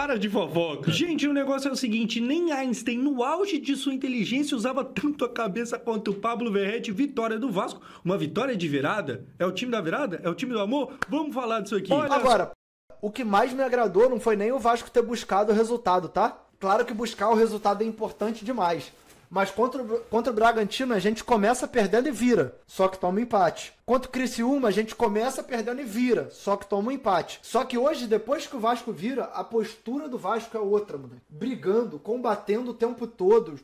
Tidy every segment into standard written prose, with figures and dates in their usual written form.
Para de fofoca. Gente, o negócio é o seguinte, nem Einstein, no auge de sua inteligência, usava tanto a cabeça quanto o Pablo Verrete. Vitória do Vasco. Uma vitória de virada? É o time da virada? É o time do amor? Vamos falar disso aqui. Olha, agora, o que mais me agradou não foi nem o Vasco ter buscado o resultado, tá? Claro que buscar o resultado é importante demais. Mas contra o Bragantino a gente começa perdendo e vira, só que toma um empate. Contra o Criciúma a gente começa perdendo e vira, só que toma um empate. Só que hoje, depois que o Vasco vira, a postura do Vasco é outra, mano. Brigando, combatendo o tempo todo,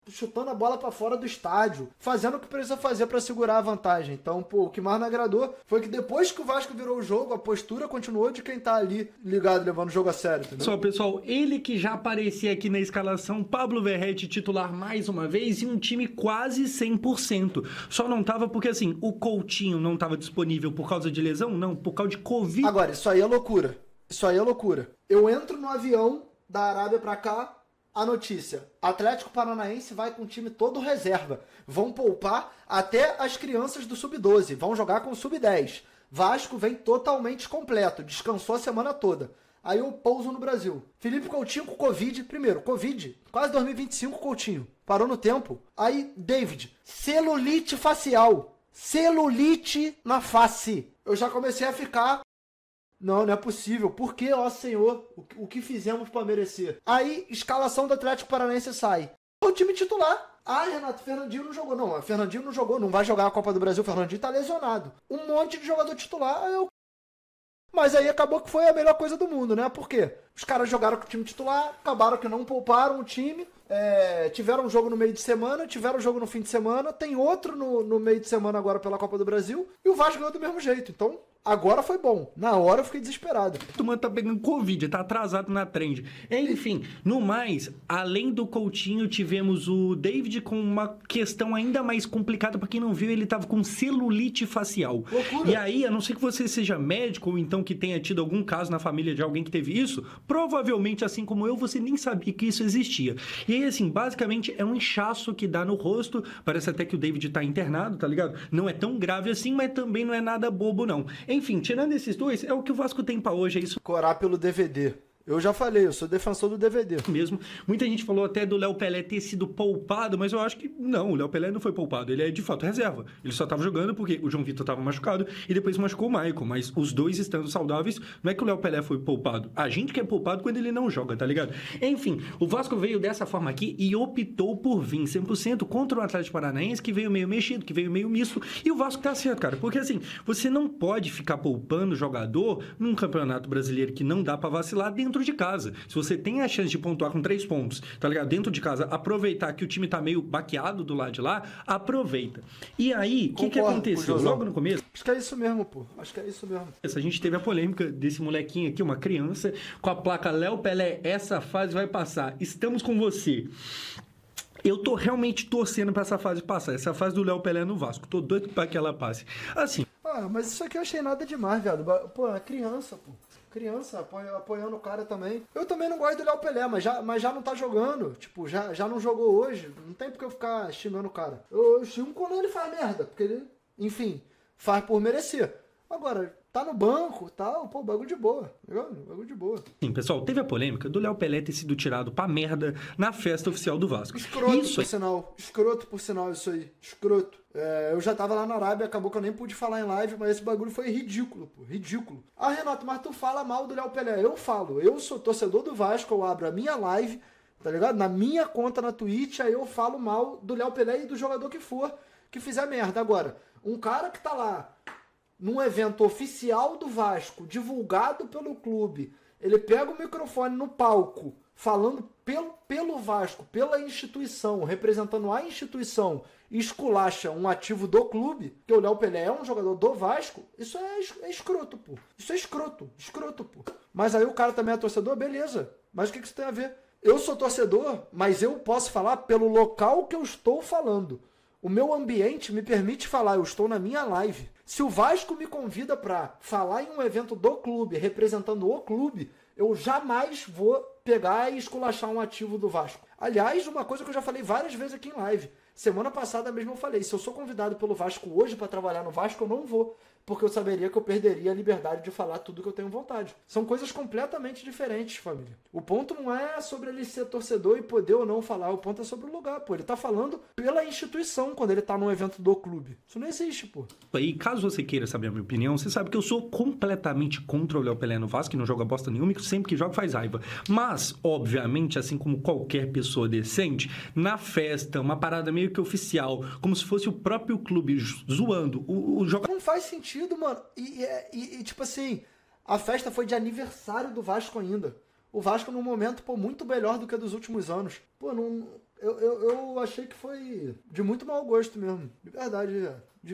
chutando a bola pra fora do estádio, fazendo o que precisa fazer pra segurar a vantagem. Então, pô, o que mais me agradou foi que depois que o Vasco virou o jogo, a postura continuou de quem tá ali ligado, levando o jogo a sério, entendeu? Só, pessoal, ele que já aparecia aqui na escalação, Pablo Verrete titular mais uma vez e um time quase 100%. Só não tava porque, assim, o Coutinho não tava disponível por causa de lesão? Não, por causa de Covid. Agora, isso aí é loucura. Isso aí é loucura. Eu entro no avião da Arábia pra cá, a notícia: Atlético Paranaense vai com o time todo reserva. Vão poupar até as crianças do Sub-12. Vão jogar com o Sub-10. Vasco vem totalmente completo. Descansou a semana toda. Aí eu pouso no Brasil. Felipe Coutinho com Covid. Primeiro, Covid. Quase 2025 Coutinho. Parou no tempo. Aí, David. Celulite facial. Celulite na face. Eu já comecei a ficar... Não é possível. Por que, ó senhor? O que fizemos para merecer? Aí, escalação do Atlético Paranaense sai. O time titular. Ah, Renato, Fernandinho não jogou. Não, Fernandinho não jogou. Não vai jogar a Copa do Brasil. Fernandinho tá lesionado. Um monte de jogador titular. Mas aí acabou que foi a melhor coisa do mundo, né? Por quê? Os caras jogaram com o time titular, acabaram que não pouparam o time, tiveram um jogo no meio de semana, tiveram um jogo no fim de semana, tem outro no meio de semana agora pela Copa do Brasil, e o Vasco ganhou do mesmo jeito. Então, agora foi bom. Na hora eu fiquei desesperado. O mano tá pegando Covid, tá atrasado na trend. Enfim, no mais, além do Coutinho, tivemos o David com uma questão ainda mais complicada. Pra quem não viu, ele tava com celulite facial. Loucura. E aí, a não ser que você seja médico ou então que tenha tido algum caso na família de alguém que teve isso, provavelmente, assim como eu, você nem sabia que isso existia. E aí, assim, basicamente é um inchaço que dá no rosto. Parece até que o David tá internado, tá ligado? Não é tão grave assim, mas também não é nada bobo, não. Enfim, tirando esses dois, é o que o Vasco tem pra hoje, é isso Corar pelo DVD. Eu já falei, eu sou defensor do DVD. mesmo. Muita gente falou até do Léo Pelé ter sido poupado, mas eu acho que não, o Léo Pelé não foi poupado, ele é de fato reserva. Ele só tava jogando porque o João Vitor tava machucado e depois machucou o Maicon, mas os dois estando saudáveis, não é que o Léo Pelé foi poupado. A gente que é poupado quando ele não joga, tá ligado? Enfim, o Vasco veio dessa forma aqui e optou por vir 100% contra o Atlético Paranaense, que veio meio mexido, que veio meio misto, e o Vasco tá certo, cara, porque assim, você não pode ficar poupando jogador num campeonato brasileiro que não dá pra vacilar dentro de casa. Se você tem a chance de pontuar com 3 pontos, tá ligado? Dentro de casa, aproveitar que o time tá meio baqueado do lado de lá, aproveita. E aí, o que aconteceu? Logo no começo, Acho que é isso mesmo, pô. Acho que é isso mesmo. a gente teve a polêmica desse molequinho aqui, uma criança, com a placa Léo Pelé, essa fase vai passar. Estamos com você. Eu tô realmente torcendo pra essa fase passar. Essa fase do Léo Pelé no Vasco. Tô doido pra que ela passe. Assim, Ah, mas isso aqui eu achei nada demais, viado. Pô, é criança, pô. Criança, apoiando o cara também. Eu também não gosto do Léo Pelé, mas já não tá jogando. Tipo, já não jogou hoje. Não tem porque eu ficar xingando o cara. Eu xingo quando ele faz merda. Porque ele, enfim, faz por merecer. Agora, tá no banco e tal, pô, bagulho de boa. Legal? Bagulho de boa. sim, pessoal, teve a polêmica do Léo Pelé ter sido tirado pra merda na festa oficial do Vasco. Escroto, Isso por sinal. Escroto, por sinal, isso aí. Escroto. Eu já tava lá na Arábia, acabou que eu nem pude falar em live, mas esse bagulho foi ridículo, pô. Ridículo. Ah, Renato, mas tu fala mal do Léo Pelé. Eu falo. Eu sou torcedor do Vasco, eu abro a minha live, tá ligado? Na minha conta na Twitch, aí eu falo mal do Léo Pelé e do jogador que for, que fizer merda. Agora, um cara que tá lá num evento oficial do Vasco, divulgado pelo clube, ele pega o microfone no palco, falando pelo Vasco, pela instituição, representando a instituição, e esculacha um ativo do clube, que o Léo Pelé é um jogador do Vasco, isso é escroto, pô. Isso é escroto, pô. Mas aí o cara também é torcedor, beleza. Mas o que isso tem a ver? Eu sou torcedor, mas eu posso falar pelo local que eu estou falando. O meu ambiente me permite falar, eu estou na minha live. Se o Vasco me convida para falar em um evento do clube, representando o clube, eu jamais vou pegar e esculachar um ativo do Vasco. Aliás, uma coisa que eu já falei várias vezes aqui em live. Semana passada mesmo eu falei, se eu sou convidado pelo Vasco hoje para trabalhar no Vasco, eu não vou. porque eu saberia que eu perderia a liberdade de falar tudo que eu tenho vontade. São coisas completamente diferentes, família. O ponto não é sobre ele ser torcedor e poder ou não falar, o ponto é sobre o lugar, pô. Ele tá falando pela instituição quando ele tá num evento do clube. Isso não existe, pô. E caso você queira saber a minha opinião, você sabe que eu sou completamente contra o Léo Pelé no Vasco, que não joga bosta nenhuma e sempre que joga faz raiva. Mas, obviamente, assim como qualquer pessoa decente, na festa, uma parada meio que oficial, como se fosse o próprio clube zoando o jogador. Não faz sentido, mano. E tipo assim, a festa foi de aniversário do Vasco ainda. O Vasco num momento, pô, muito melhor do que dos últimos anos. Pô, não... Eu achei que foi de muito mau gosto mesmo. De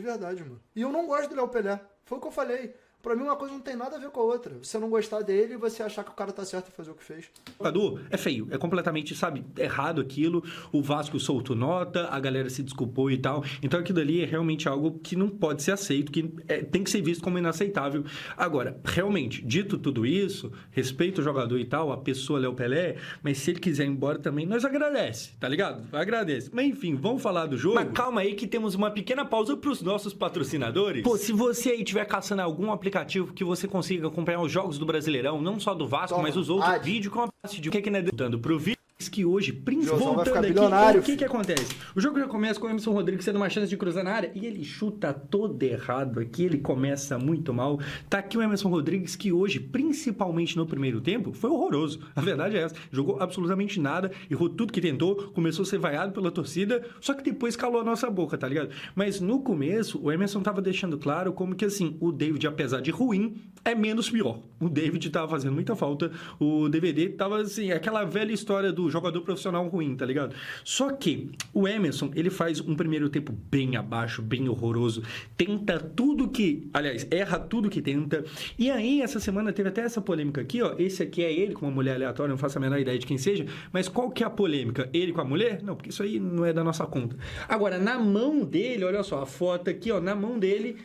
verdade, mano. E eu não gosto do Léo Pelé. Foi o que eu falei. Pra mim, uma coisa não tem nada a ver com a outra. Você não gostar dele e você achar que o cara tá certo em fazer o que fez. O jogador é feio, é completamente, sabe, errado aquilo. O Vasco soltou nota, a galera se desculpou e tal. Então aquilo ali é realmente algo que não pode ser aceito, que tem que ser visto como inaceitável. Agora, realmente, dito tudo isso, respeito o jogador e tal, a pessoa Léo Pelé, mas se ele quiser ir embora também, nós agradece, tá ligado? Agradece. Mas enfim, vamos falar do jogo. Mas calma aí que temos uma pequena pausa pros nossos patrocinadores. Pô, se você aí estiver caçando algum aplicativo que você consiga acompanhar os jogos do Brasileirão, não só do Vasco, mas os outros vídeos com a parte de o que é dando pro vídeo. Que hoje, principalmente voltando aqui, o que acontece? O jogo já começa com o Emerson Rodrigues tendo uma chance de cruzar na área e ele chuta todo errado aqui, ele começa muito mal. Tá aqui o Emerson Rodrigues que hoje, principalmente no primeiro tempo, foi horroroso. A verdade é essa. Jogou absolutamente nada, errou tudo que tentou, começou a ser vaiado pela torcida, só que depois calou a nossa boca, tá ligado? Mas no começo, o Emerson tava deixando claro como que assim, o David, apesar de ruim, é menos pior. O David tava fazendo muita falta, o DVD tava assim, aquela velha história do jogador profissional ruim, tá ligado? Só que o Emerson, ele faz um primeiro tempo bem abaixo, bem horroroso, tenta tudo que... Aliás, erra tudo que tenta. E aí, essa semana teve até essa polêmica aqui, ó. Esse aqui é ele com uma mulher aleatória, não faço a menor ideia de quem seja, mas qual que é a polêmica? Ele com a mulher? Não, porque isso aí não é da nossa conta. Agora, na mão dele, olha só, a foto aqui, ó, na mão dele...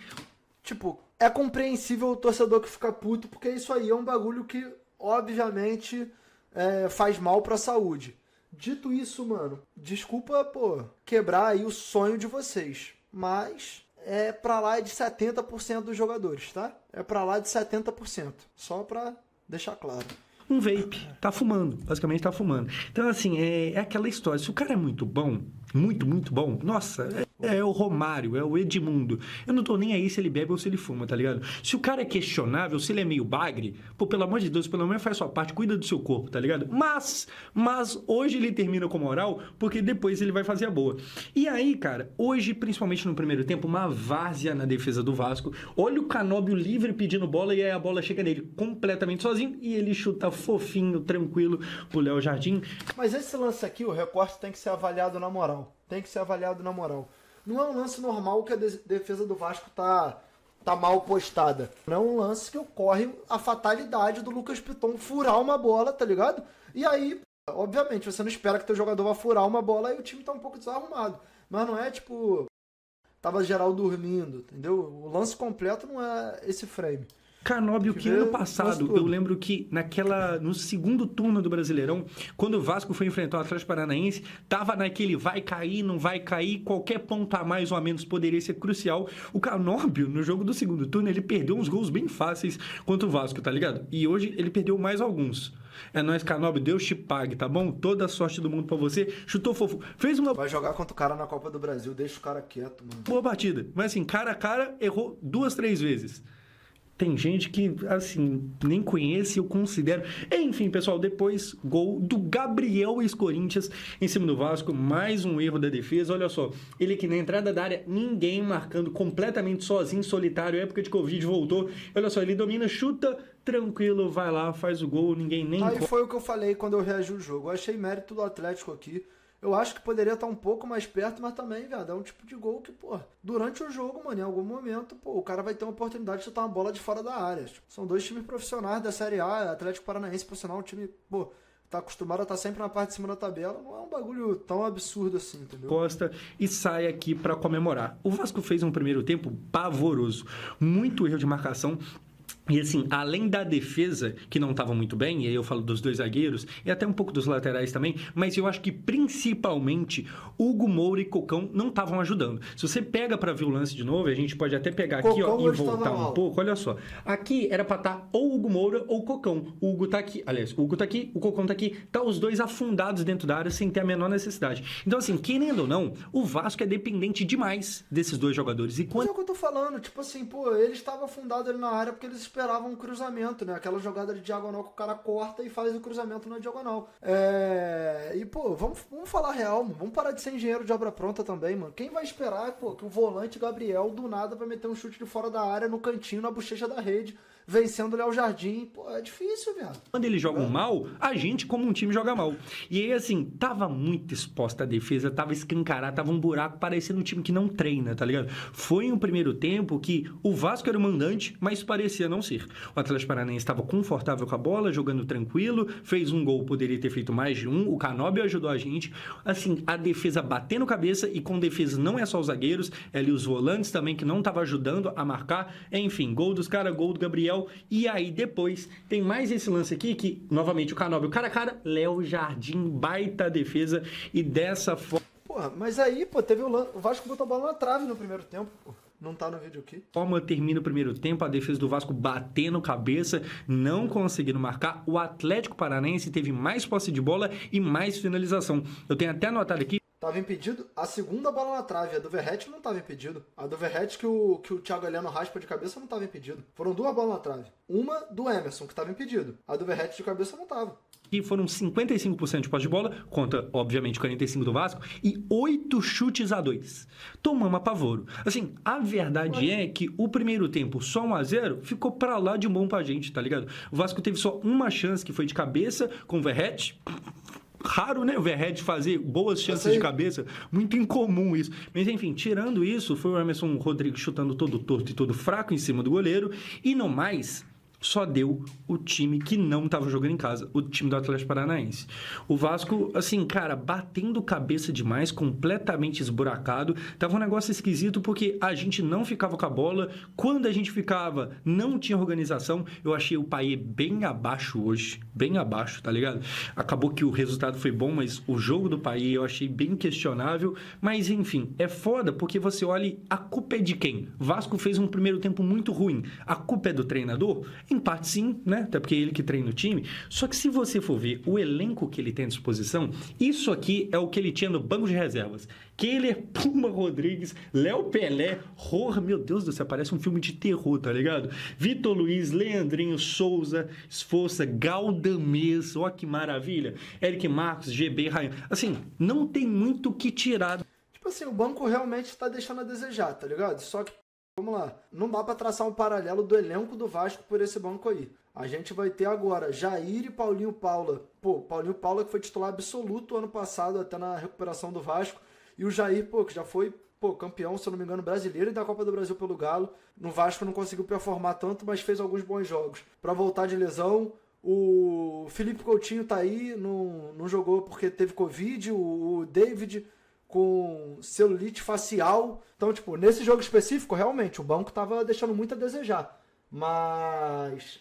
Tipo, é compreensível o torcedor que fica puto, porque isso aí é um bagulho que, obviamente... faz mal pra saúde. Dito isso, mano, desculpa, pô, quebrar aí o sonho de vocês, mas é pra lá de 70% dos jogadores, tá? É pra lá de 70%, só pra deixar claro. Um vape, tá fumando, basicamente tá fumando. Então, assim, é aquela história, se o cara é muito bom, muito bom, nossa, é o Romário, é o Edmundo. Eu não tô nem aí se ele bebe ou se ele fuma, tá ligado? Se o cara é questionável, se ele é meio bagre, pô, pelo amor de Deus, pelo menos faz sua parte, cuida do seu corpo, tá ligado? Mas hoje ele termina com moral, porque depois ele vai fazer a boa. E aí, cara, hoje, principalmente no primeiro tempo, uma várzea na defesa do Vasco. Olha o Canóbio livre pedindo bola e aí a bola chega nele completamente sozinho e ele chuta fofinho, tranquilo pro Léo Jardim. Mas esse lance aqui, o recorte tem que ser avaliado na moral. Não é um lance normal que a defesa do Vasco tá mal postada. Não é um lance que ocorre a fatalidade do Lucas Piton furar uma bola, tá ligado? E aí, obviamente, você não espera que teu jogador vá furar uma bola e o time tá um pouco desarrumado. Mas não é tipo... Tava geral dormindo, entendeu? O lance completo não é esse frame. Canóbio, que ano passado, eu lembro que no segundo turno do Brasileirão, quando o Vasco foi enfrentar o Atlético Paranaense, tava naquele vai cair, não vai cair, qualquer ponto a mais ou a menos poderia ser crucial. O Canóbio, no jogo do segundo turno, ele perdeu uns gols bem fáceis contra o Vasco, tá ligado? E hoje ele perdeu mais alguns. É nóis, Canóbio, Deus te pague, tá bom? Toda a sorte do mundo pra você. Chutou fofo. Fez uma... Vai jogar contra o cara na Copa do Brasil, deixa o cara quieto, mano. Boa partida. Mas assim, cara a cara, errou 2, 3 vezes. Tem gente que, assim, nem conhece, eu considero... Enfim, pessoal, depois, gol do Gabriel ex-Corinthians em cima do Vasco. Mais um erro da defesa. Olha só, ele que na entrada da área, ninguém marcando, completamente sozinho, solitário. Época de Covid, voltou. Olha só, ele domina, chuta, tranquilo, vai lá, faz o gol, ninguém nem... Aí foi o que eu falei quando eu reagi ao jogo. Eu achei mérito do Atlético aqui. Eu acho que poderia estar um pouco mais perto, mas também, viado, é um tipo de gol que, pô, durante o jogo, mano, em algum momento, pô, o cara vai ter uma oportunidade de chutar uma bola de fora da área. São dois times profissionais da Série A, Atlético Paranaense, por sinal, um time, pô, tá acostumado a estar sempre na parte de cima da tabela, não é um bagulho tão absurdo assim, entendeu? Costa e sai aqui pra comemorar. O Vasco fez um primeiro tempo pavoroso, muito erro de marcação. E assim, além da defesa, que não estava muito bem, e aí eu falo dos dois zagueiros, e até um pouco dos laterais também, mas eu acho que principalmente Hugo Moura e Cocão não estavam ajudando. Se você pega para ver o lance de novo, a gente pode até pegar aqui, ó, e voltar um pouco, olha só. Aqui era para estar ou Hugo Moura ou Cocão. O Hugo tá aqui, aliás, o Hugo tá aqui, o Cocão tá aqui, tá os dois afundados dentro da área sem ter a menor necessidade. Então assim, querendo ou não, o Vasco é dependente demais desses dois jogadores. E Mas é o que eu tô falando, tipo assim, pô, ele estava afundado ali na área porque eles esperavam um cruzamento, né? Aquela jogada de diagonal que o cara corta e faz o cruzamento na diagonal. E, pô, vamos falar real, mano. Vamos parar de ser engenheiro de obra pronta também, mano. Quem vai esperar, pô, que o volante Gabriel do nada vai meter um chute de fora da área no cantinho, na bochecha da rede, vencendo o Léo Jardim? Pô, é difícil, viado. Quando eles jogam mal, a gente, como um time, joga mal. E aí, assim, tava muito exposta a defesa, tava escancarado, tava um buraco parecendo um time que não treina, tá ligado? Foi um primeiro tempo que o Vasco era o mandante, mas parecia não ser. O Atlético Paranaense estava confortável com a bola, jogando tranquilo, fez um gol, poderia ter feito mais de um, o Canóbio ajudou a gente. Assim, a defesa batendo cabeça, e com defesa não é só os zagueiros, é ali os volantes também, que não tava ajudando a marcar. Enfim, gol dos caras, gol do Gabriel. E aí depois tem mais esse lance aqui que, novamente, o Canóbio cara a cara, Léo Jardim, baita defesa, e dessa forma... Porra, mas aí, pô, teve o Vasco botou a bola na trave no primeiro tempo, pô. Não tá no vídeo aqui. Como termina o primeiro tempo, a defesa do Vasco batendo cabeça, não conseguindo marcar. O Atlético Paranaense teve mais posse de bola e mais finalização. Eu tenho até anotado aqui. Tava impedido a segunda bola na trave. A do Verratti não tava impedido. A do Verratti que o Thiago Heleno raspa de cabeça não tava impedido. Foram duas bolas na trave. Uma do Emerson, que tava impedido. A do Verratti de cabeça não tava. Que foram 55% de posse de bola, contra, obviamente, 45% do Vasco, e 8 chutes a 2. Tomamos apavoro. Assim, a verdade é que o primeiro tempo, só 1-0, ficou pra lá de bom pra gente, tá ligado? O Vasco teve só uma chance, que foi de cabeça, com o Verratti. Raro, né? O Verratti fazer boas chances de cabeça. Muito incomum isso. Mas, enfim, tirando isso, foi o Emerson Rodrigues chutando todo torto e todo fraco em cima do goleiro. E no mais... só deu o time que não estava jogando em casa, o time do Atlético Paranaense. O Vasco, assim, cara, batendo cabeça demais, completamente esburacado. Tava um negócio esquisito porque a gente não ficava com a bola. Quando a gente ficava, não tinha organização. Eu achei o Payet bem abaixo hoje, bem abaixo, tá ligado? Acabou que o resultado foi bom, mas o jogo do Payet eu achei bem questionável. Mas, enfim, é foda porque você olha e a culpa é de quem? O Vasco fez um primeiro tempo muito ruim. A culpa é do treinador? Em parte sim, né? Até porque é ele que treina o time. Só que se você for ver o elenco que ele tem à disposição, isso aqui é o que ele tinha no banco de reservas. Keller, Puma Rodrigues, Léo Pelé, Roja, meu Deus do céu, parece um filme de terror, tá ligado? Vitor Luiz, Leandrinho, Souza, Esforça, Galdamez, ó que maravilha. Eric Marcos, GB, Ryan. Assim, não tem muito o que tirar. Tipo assim, o banco realmente tá deixando a desejar, tá ligado? Só que vamos lá, não dá pra traçar um paralelo do elenco do Vasco por esse banco aí. A gente vai ter agora Jair e Paulinho Paula. Pô, Paulinho Paula que foi titular absoluto ano passado, até na recuperação do Vasco. E o Jair, pô, que já foi campeão, se eu não me engano, brasileiro e da Copa do Brasil pelo Galo. No Vasco não conseguiu performar tanto, mas fez alguns bons jogos. Pra voltar de lesão, o Felipe Coutinho tá aí, não jogou porque teve Covid. O David com celulite facial. Então, tipo, nesse jogo específico, realmente, o banco tava deixando muito a desejar. Mas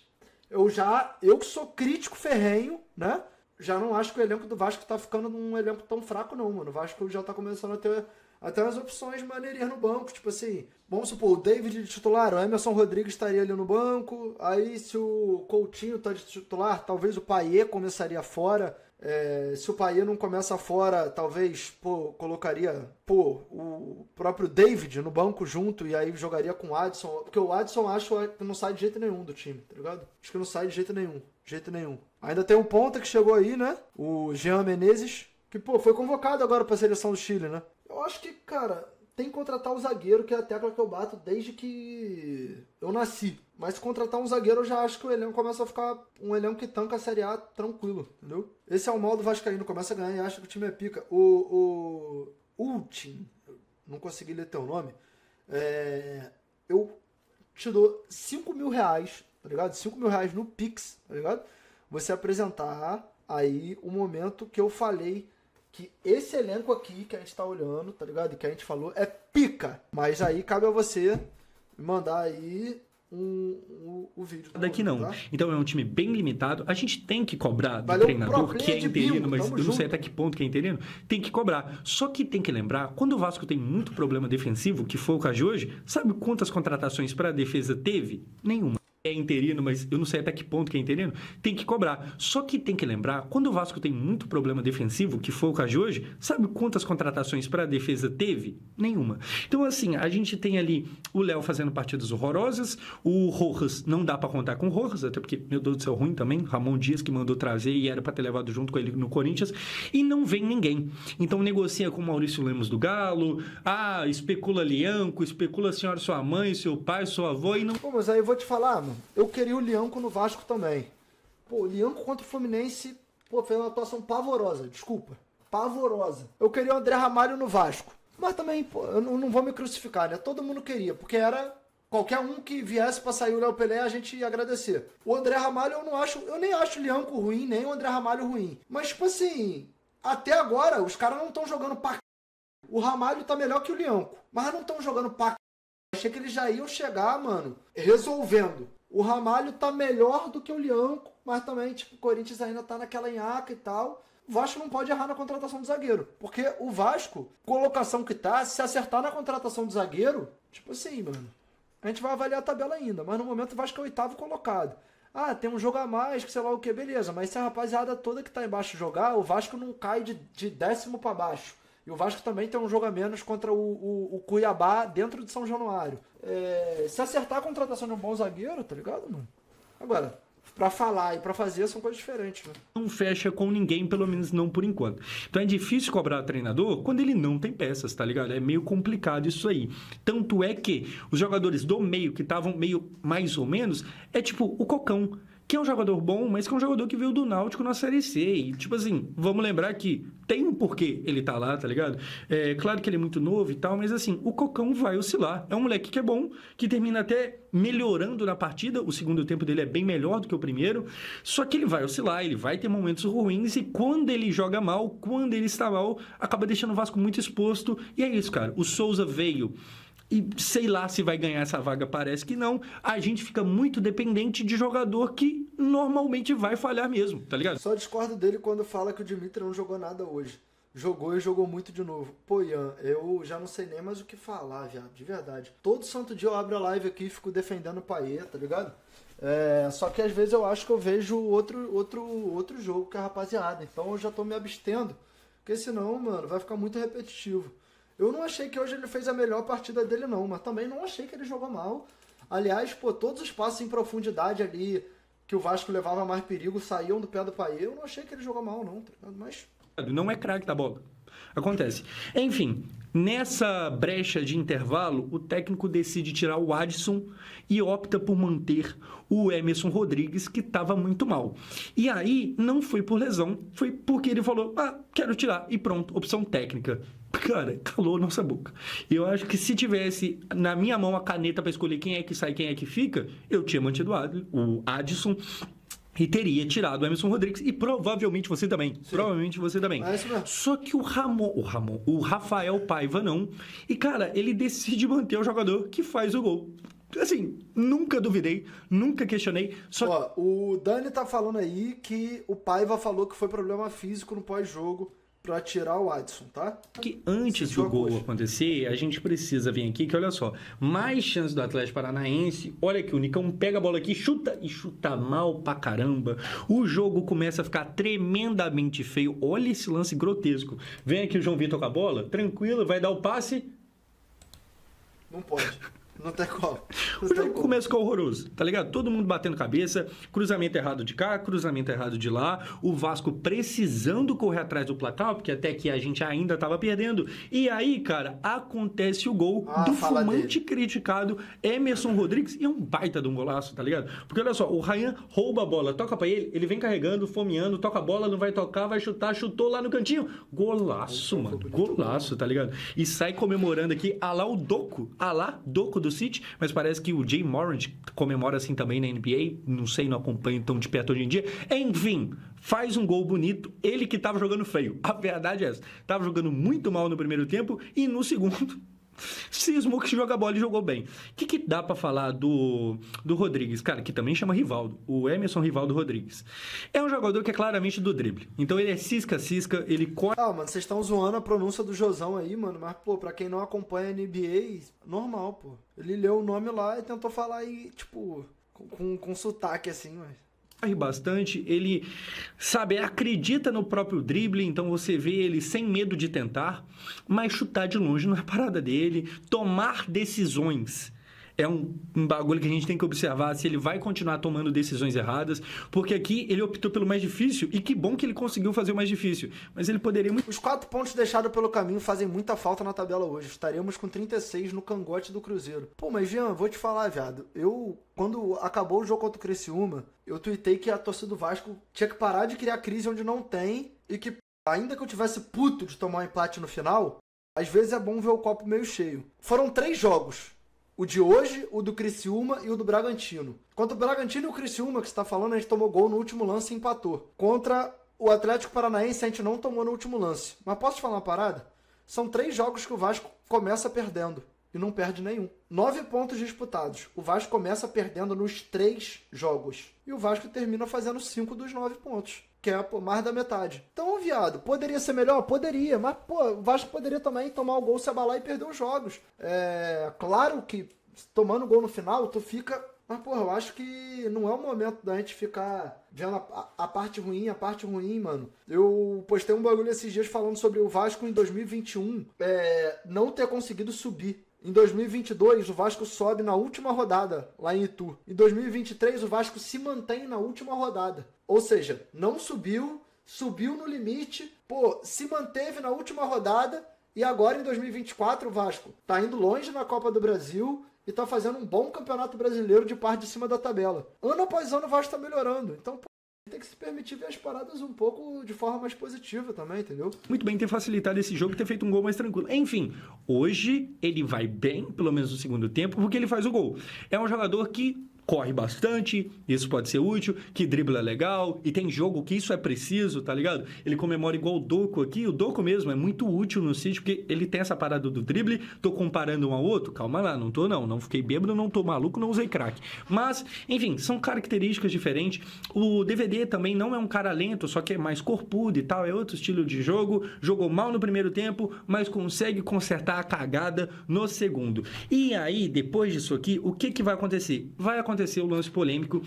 eu que sou crítico ferrenho, né? Já não acho que o elenco do Vasco tá ficando num elenco tão fraco, não, mano. O Vasco já tá começando a ter até umas opções maneirinhas no banco. Tipo assim, vamos supor, o David de titular, o Emerson Rodrigues estaria ali no banco. Aí, se o Coutinho tá de titular, talvez o Payet começaria fora. Se o Payet não começa fora, talvez, colocaria, o próprio David no banco junto e aí jogaria com o Adson. Porque o Adson acho que não sai de jeito nenhum do time, tá ligado? Acho que não sai de jeito nenhum. Ainda tem um ponta que chegou aí, né? O Jean Menezes, que, foi convocado agora pra seleção do Chile, né? Eu acho que, cara, tem que contratar o zagueiro, que é a tecla que eu bato desde que eu nasci. Mas se contratar um zagueiro, eu já acho que o elenco começa a ficar um elenco que tanca a Série A tranquilo, entendeu? Esse é o mal do Vascaíno, começa a ganhar e acha que o time é pica. O Ultim, não consegui ler teu nome, eu te dou 5 mil reais, tá ligado? 5 mil reais no Pix, tá ligado? Você apresentar aí o momento que eu falei que esse elenco aqui que a gente tá olhando, tá ligado? E que a gente falou é pica. Mas aí cabe a você me mandar aí o vídeo. Daqui não. Tá? Então é um time bem limitado. A gente tem que cobrar do Valeu, treinador que é interino, bingo, mas eu não junto. sei até que ponto que é interino. Tem que cobrar. Só que tem que lembrar, quando o Vasco tem muito problema defensivo, que foi o caso de hoje, sabe quantas contratações para a defesa teve? Nenhuma. É interino, mas eu não sei até que ponto que é interino, tem que cobrar. Só que tem que lembrar, quando o Vasco tem muito problema defensivo, que foi o caso de hoje, sabe quantas contratações para a defesa teve? Nenhuma. Então, assim, a gente tem ali o Léo fazendo partidas horrorosas, o Rojas, não dá para contar com o Rojas, até porque, meu Deus do céu, ruim também, Ramon Dias que mandou trazer e era para ter levado junto com ele no Corinthians, e não vem ninguém. Então, negocia com o Maurício Lemos do Galo, especula Lianco, especula a senhora, sua mãe, seu pai, sua avó, e não... Pô, mas aí eu vou te falar, mano. Eu queria o Lianco no Vasco também. Pô, o Lianco contra o Fluminense, pô, fez uma atuação pavorosa, desculpa. Pavorosa. Eu queria o André Ramalho no Vasco. Mas também, pô, eu não vou me crucificar, né? Todo mundo queria, porque era qualquer um que viesse pra sair o Léo Pelé, a gente ia agradecer. O André Ramalho eu nem acho o Lianco ruim, nem o André Ramalho ruim. Mas, tipo assim, até agora, os caras não estão jogando pra c... O Ramalho tá melhor que o Lianco, mas não estão jogando pra c... Achei que eles já iam chegar, mano, resolvendo. O Ramalho tá melhor do que o Lianco, mas também, tipo, o Corinthians ainda tá naquela nhaca e tal. O Vasco não pode errar na contratação do zagueiro. Porque o Vasco, colocação que tá, se acertar na contratação do zagueiro, tipo assim, mano, a gente vai avaliar a tabela ainda, mas no momento o Vasco é o 8º colocado. Tem um jogo a mais, que sei lá o que, beleza. Mas se a rapaziada toda que tá embaixo jogar, o Vasco não cai de 10º pra baixo. E o Vasco também tem um jogo a menos contra o Cuiabá dentro de São Januário. Se acertar a contratação de um bom zagueiro, tá ligado, mano? Agora, pra falar e pra fazer são coisas diferentes, né? Não fecha com ninguém, pelo menos não por enquanto. Então é difícil cobrar treinador quando ele não tem peças, tá ligado? É meio complicado isso aí. Tanto é que os jogadores do meio, que estavam meio mais ou menos, é tipo o Cocão, que é um jogador bom, mas que é um jogador que veio do Náutico na Série C. E, tipo assim, vamos lembrar que tem um porquê ele tá lá, tá ligado? É claro que ele é muito novo e tal, mas assim, o Cocão vai oscilar. É um moleque que é bom, que termina até melhorando na partida. O segundo tempo dele é bem melhor do que o primeiro. Só que ele vai oscilar, ele vai ter momentos ruins e quando ele joga mal, quando ele está mal, acaba deixando o Vasco muito exposto. E é isso, cara. O Souza veio... E sei lá se vai ganhar essa vaga, parece que não. A gente fica muito dependente de jogador que normalmente vai falhar mesmo, tá ligado? Só discordo dele quando fala que o Dimitri não jogou nada hoje. Jogou e jogou muito de novo. Pô, Ian, eu já não sei nem mais o que falar, viado, de verdade. Todo santo dia eu abro a live aqui e fico defendendo o Payet, tá ligado? Só que às vezes eu acho que eu vejo outro jogo que a rapaziada. Então eu já tô me abstendo, porque senão, mano, vai ficar muito repetitivo. Eu não achei que hoje ele fez a melhor partida dele, não. Mas também não achei que ele jogou mal. Aliás, pô, todos os passos em profundidade ali que o Vasco levava mais perigo saíam do pé do Payet. Eu não achei que ele jogou mal, não. Mas... Não é craque da bola. Acontece. Enfim, nessa brecha de intervalo, o técnico decide tirar o Adson e opta por manter o Emerson Rodrigues, que estava muito mal. E aí, não foi por lesão, foi porque ele falou, quero tirar, e pronto, opção técnica. Cara, calou nossa boca. Eu acho que se tivesse na minha mão a caneta para escolher quem é que sai, quem é que fica, eu tinha mantido o Adson e teria tirado o Emerson Rodrigues e provavelmente você também. Sim. Provavelmente você também. Só que o Rafael Paiva não. E, cara, ele decide manter o jogador que faz o gol. Assim, nunca duvidei, nunca questionei. O Dani tá falando aí que o Paiva falou que foi problema físico no pós-jogo pra tirar o Adson, tá? Que antes do gol acontecer, a gente precisa vir aqui, que olha só, mais chance do Atlético Paranaense, olha aqui, o Nicão pega a bola aqui, chuta e chuta mal pra caramba, o jogo começa a ficar tremendamente feio, olha esse lance grotesco, vem aqui o João Vitor com a bola, tranquilo, vai dar o passe... Não pode. Não tem como. O jogo começa a ficar horroroso, tá ligado? Todo mundo batendo cabeça, cruzamento errado de cá, cruzamento errado de lá, o Vasco precisando correr atrás do placar, porque até aqui a gente ainda tava perdendo. E aí, cara, acontece o gol do fumante criticado Emerson Rodrigues, e é um baita de um golaço, tá ligado? Porque olha só, o Ryan rouba a bola, toca pra ele vem carregando, fomeando, toca a bola, não vai tocar, vai chutar, chutou lá no cantinho. Golaço, mano, golaço, tá ligado? E sai comemorando aqui, o Doku, Doku do City, mas parece que o Jay Morant comemora assim também na NBA, não sei, não acompanho tão de perto hoje em dia. Enfim, faz um gol bonito, ele que tava jogando feio. A verdade é essa, tava jogando muito mal no primeiro tempo e no segundo cismou que joga bola e jogou bem. O que dá pra falar do Rodrigues? Cara, que também chama Rivaldo. O Emerson Rivaldo Rodrigues. É um jogador que é claramente do drible. Então ele é cisca-cisca, ele corre... Ah, mano, vocês estão zoando a pronúncia do Josão aí, mano. Mas, pô, pra quem não acompanha a NBA, normal, pô. Ele leu o nome lá e tentou falar aí, tipo, com sotaque, assim, mas... corre bastante, ele, sabe, acredita no próprio drible, então você vê ele sem medo de tentar, mas chutar de longe não é parada dele. Tomar decisões é um bagulho que a gente tem que observar se ele vai continuar tomando decisões erradas, porque aqui ele optou pelo mais difícil, e que bom que ele conseguiu fazer o mais difícil, mas ele poderia... Os 4 pontos deixados pelo caminho fazem muita falta na tabela hoje. Estaremos com 36 no cangote do Cruzeiro. Pô, mas Jean, vou te falar, viado, quando acabou o jogo contra o Criciúma, eu tuitei que a torcida do Vasco tinha que parar de criar crise onde não tem, e que, ainda que eu tivesse puto de tomar um empate no final, às vezes é bom ver o copo meio cheio. Foram 3 jogos. O de hoje, o do Criciúma e o do Bragantino. Contra o Bragantino e o Criciúma, que você tá falando, a gente tomou gol no último lance e empatou. Contra o Atlético Paranaense, a gente não tomou no último lance. Mas posso te falar uma parada? São 3 jogos que o Vasco começa perdendo e não perde nenhum. 9 pontos disputados. O Vasco começa perdendo nos 3 jogos. E o Vasco termina fazendo 5 dos 9 pontos. Que é, pô, mais da metade. Então, viado, poderia ser melhor? Poderia. Mas, pô, o Vasco poderia também tomar o gol, se abalar e perder os jogos. É claro que tomando gol no final, tu fica... Mas, pô, eu acho que não é o momento da gente ficar vendo a parte ruim, mano. Eu postei um bagulho esses dias falando sobre o Vasco em 2021 não ter conseguido subir. Em 2022, o Vasco sobe na última rodada, lá em Itu. Em 2023, o Vasco se mantém na última rodada. Ou seja, não subiu, subiu no limite, pô, se manteve na última rodada, e agora em 2024 o Vasco tá indo longe na Copa do Brasil e tá fazendo um bom campeonato brasileiro de parte de cima da tabela. Ano após ano o Vasco tá melhorando. Então, pô, tem que se permitir ver as paradas um pouco de forma mais positiva também, entendeu? Muito bem ter facilitado esse jogo e ter feito um gol mais tranquilo. Enfim, hoje ele vai bem, pelo menos no segundo tempo, porque ele faz o gol. É um jogador que corre bastante, isso pode ser útil, que dribla legal, e tem jogo que isso é preciso, tá ligado? Ele comemora igual o Doku aqui, o Doku mesmo é muito útil no City, porque ele tem essa parada do drible, tô comparando um ao outro, calma lá, não fiquei bêbado, não tô maluco, não usei crack. Mas, enfim, são características diferentes. O DVD também não é um cara lento, só que é mais corpudo e tal, é outro estilo de jogo, jogou mal no primeiro tempo, mas consegue consertar a cagada no segundo. E aí, depois disso aqui, o que vai acontecer? Vai acontecer o lance polêmico.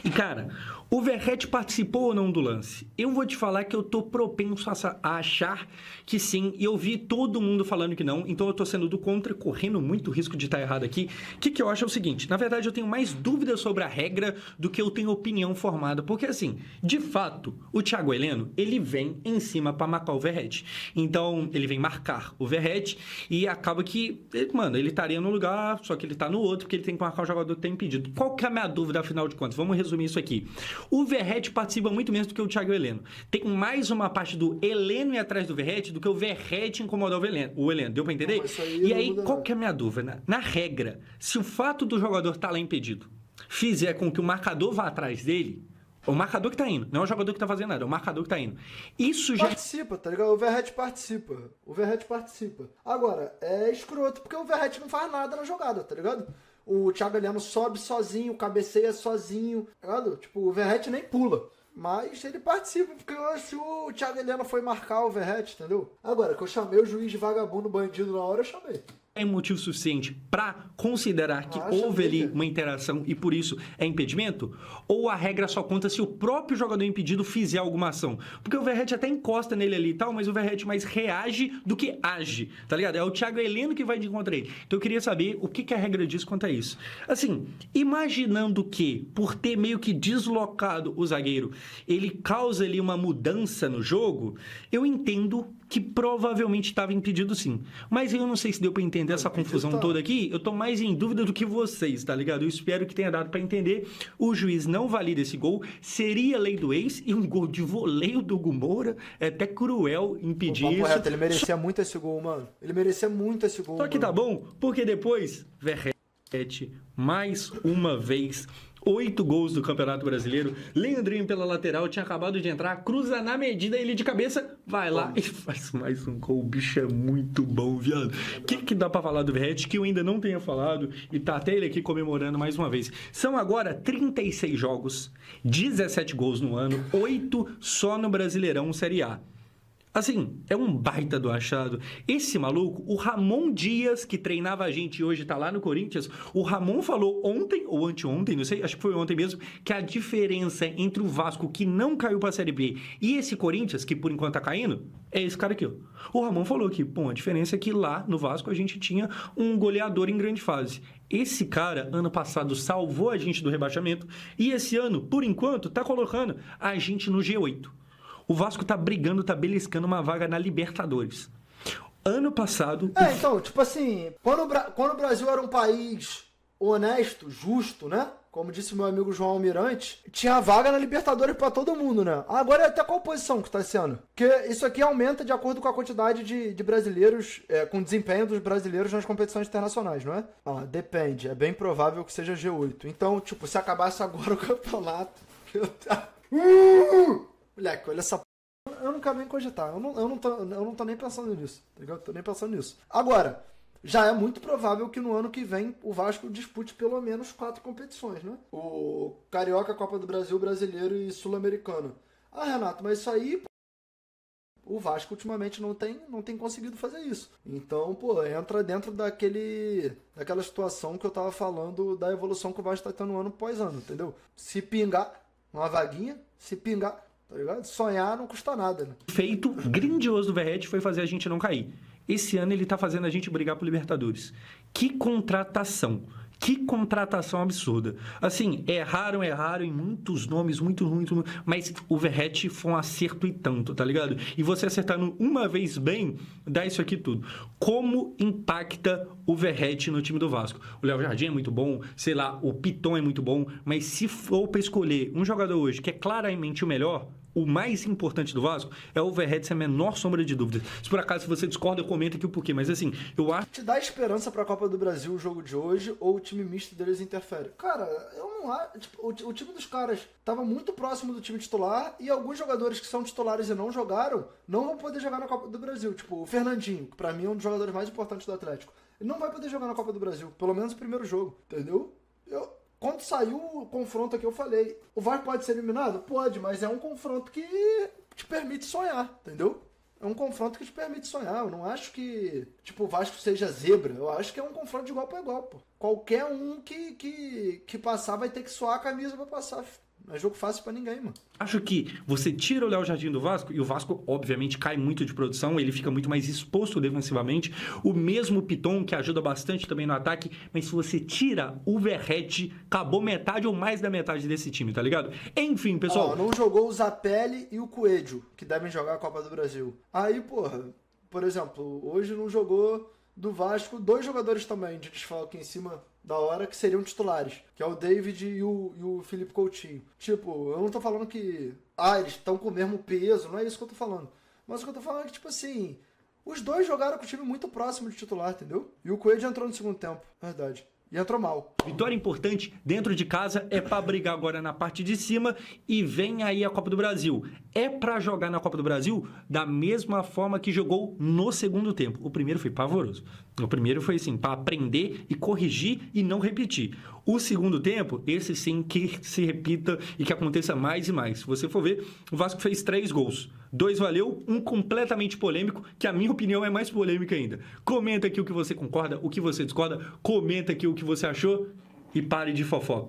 E, cara, o Verratti participou ou não do lance? Eu vou te falar que eu tô propenso a achar que sim, e eu vi todo mundo falando que não, então eu tô sendo do contra, correndo muito risco de estar errado aqui. O que eu acho é o seguinte, na verdade eu tenho mais dúvidas sobre a regra do que eu tenho opinião formada, porque assim, de fato, o Thiago Heleno, ele vem em cima para marcar o Verratti. Então, ele vem marcar o Verratti e acaba que, mano, ele estaria no lugar, só que ele tá no outro, porque ele tem que marcar o jogador que tem impedido. Qual que é a minha dúvida, afinal de contas? Vamos resumir isso aqui. O Verratti participa muito menos do que o Thiago Heleno. Tem mais uma parte do Heleno ir atrás do Verratti do que o Verratti incomodar o Heleno. Deu pra entender? Não, e aí, qual que é a minha dúvida? Na regra, se o fato do jogador estar lá impedido fizer com que o marcador vá atrás dele, o marcador que tá indo, não é o jogador que tá fazendo nada, é o marcador que tá indo. Isso já... Participa, tá ligado? O Verratti participa. Agora, é escroto, porque o Verratti não faz nada na jogada, tá ligado? O Thiago Heleno sobe sozinho, cabeceia sozinho, tá ligado? Tipo, o Verratti nem pula. Mas ele participa, porque se o Thiago Heleno foi marcar o Verratti, entendeu? Agora, que eu chamei o juiz de vagabundo bandido na hora, eu chamei. É motivo suficiente para considerar que houve ali uma interação e por isso é impedimento? Ou a regra só conta se o próprio jogador impedido fizer alguma ação? Porque o Verratti até encosta nele ali e tal, mas o Verratti mais reage do que age, tá ligado? É o Thiago Heleno que vai de encontro a ele. Então eu queria saber o que a regra diz quanto a isso. Assim, imaginando que, por ter meio que deslocado o zagueiro, ele causa ali uma mudança no jogo, eu entendo que provavelmente estava impedido sim. Mas eu não sei se deu para entender essa confusão toda aqui. Eu tô mais em dúvida do que vocês, tá ligado? Eu espero que tenha dado para entender. O juiz não valida esse gol. Seria lei do ex e um gol de voleio do Hugo Moura. É até cruel impedir isso. Correto, ele merecia muito esse gol, mano. Ele merecia muito esse gol. Só que tá bom, porque depois Verratti, mais uma vez, 8 gols do Campeonato Brasileiro. Leandrinho pela lateral, tinha acabado de entrar, cruza na medida, ele de cabeça, vai lá e faz mais um gol. O bicho é muito bom, viado. O que dá pra falar do Verratti que eu ainda não tenha falado e tá até ele aqui comemorando mais uma vez. São agora 36 jogos, 17 gols no ano, 8 só no Brasileirão Série A. Assim, é um baita do achado. Esse maluco, o Ramon Dias, que treinava a gente e hoje tá lá no Corinthians, o Ramon falou ontem, ou anteontem, não sei, acho que foi ontem mesmo, que a diferença entre o Vasco, que não caiu pra Série B, e esse Corinthians, que por enquanto tá caindo, é esse cara aqui, ó. O Ramon falou que, bom, a diferença é que lá no Vasco a gente tinha um goleador em grande fase. Esse cara, ano passado, salvou a gente do rebaixamento, e esse ano, por enquanto, tá colocando a gente no G8. O Vasco tá brigando, tá beliscando uma vaga na Libertadores. Ano passado... então, tipo assim, quando o Brasil era um país honesto, justo, né? Como disse meu amigo João Almirante, tinha vaga na Libertadores pra todo mundo, né? Agora é até qual posição que tá esse ano? Porque isso aqui aumenta de acordo com a quantidade de brasileiros, com o desempenho dos brasileiros nas competições internacionais, não é? Depende, é bem provável que seja G8. Então, tipo, se acabasse agora o campeonato... Moleque, olha essa p... Eu não quero nem cogitar. Eu não tô nem pensando nisso. Tá ligado? Tô nem pensando nisso. Agora, já é muito provável que no ano que vem o Vasco dispute pelo menos 4 competições, né? O Carioca, Copa do Brasil, Brasileiro e Sul-Americano. Renato, mas isso aí... O Vasco ultimamente não tem conseguido fazer isso. Então, entra dentro daquela situação que eu tava falando da evolução que o Vasco tá tendo ano após ano, entendeu? Se pingar uma vaguinha, se pingar... Tá ligado? Sonhar não custa nada, né? Feito grandioso do Verratti foi fazer a gente não cair. Esse ano ele tá fazendo a gente brigar pro Libertadores. Que contratação! Que contratação absurda. Assim, erraram em muitos nomes, muito, mas o Verratti foi um acerto e tanto, tá ligado? E você acertando uma vez bem, dá isso aqui tudo. Como impacta o Verratti no time do Vasco? O Léo Jardim é muito bom, sei lá, o Piton é muito bom, mas se for pra escolher um jogador hoje que é claramente o melhor, o mais importante do Vasco é o Verratti, sem a menor sombra de dúvida. Se por acaso você discorda, comenta aqui o porquê. Mas assim, eu acho... Te dá esperança pra Copa do Brasil o jogo de hoje ou o time misto deles interfere? Cara, eu não acho... Tipo, o time dos caras tava muito próximo do time titular e alguns jogadores que são titulares e não jogaram, não vão poder jogar na Copa do Brasil. Tipo, o Fernandinho, que pra mim é um dos jogadores mais importantes do Atlético. Ele não vai poder jogar na Copa do Brasil. Pelo menos o primeiro jogo. Entendeu? Quando saiu o confronto aqui, eu falei, o Vasco pode ser eliminado? Pode, mas é um confronto que te permite sonhar, entendeu? É um confronto que te permite sonhar. Eu não acho que, tipo, o Vasco seja zebra. Eu acho que é um confronto de igual para igual, pô. Qualquer um que passar vai ter que suar a camisa pra passar. Não é jogo fácil pra ninguém, mano. Acho que você tira o Léo Jardim do Vasco, e o Vasco, obviamente, cai muito de produção, ele fica muito mais exposto defensivamente. O mesmo Piton, que ajuda bastante também no ataque, mas se você tira o Verratti, acabou metade ou mais da metade desse time, tá ligado? Enfim, pessoal... não jogou o Zapelli e o Coelho, que devem jogar a Copa do Brasil. Aí, porra, por exemplo, hoje não jogou do Vasco 2 jogadores também de desfalque em cima da hora que seriam titulares, que é o David e o Felipe Coutinho. Tipo, eu não tô falando que eles estão com o mesmo peso, não é isso que eu tô falando. Mas o que eu tô falando é que, tipo assim, os 2 jogaram com o time muito próximo de titular, entendeu? E o Coelho entrou no segundo tempo, verdade. E entrou mal. Vitória importante dentro de casa, é pra brigar agora na parte de cima e vem aí a Copa do Brasil. É pra jogar na Copa do Brasil da mesma forma que jogou no segundo tempo. O primeiro foi pavoroso. O primeiro foi assim, pra aprender e corrigir e não repetir. O segundo tempo, esse sim que se repita e que aconteça mais e mais. Se você for ver, o Vasco fez 3 gols. 2 valeu, um completamente polêmico, que a minha opinião é mais polêmica ainda. Comenta aqui o que você concorda, o que você discorda, comenta aqui o que você achou e pare de fofoca.